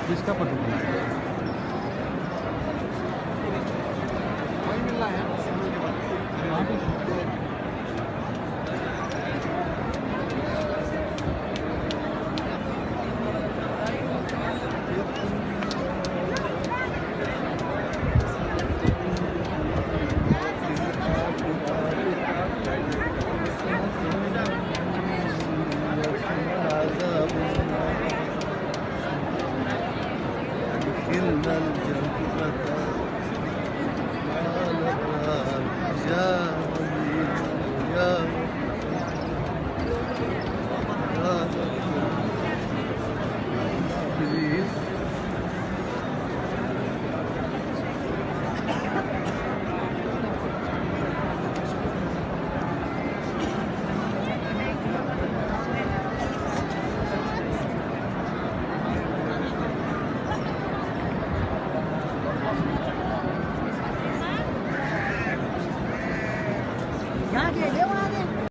किसका पसंद है? वही मिल रहा है वहाँ पे। إلا الجنة قال الرب يا ولي يا إبليس यहाँ के ले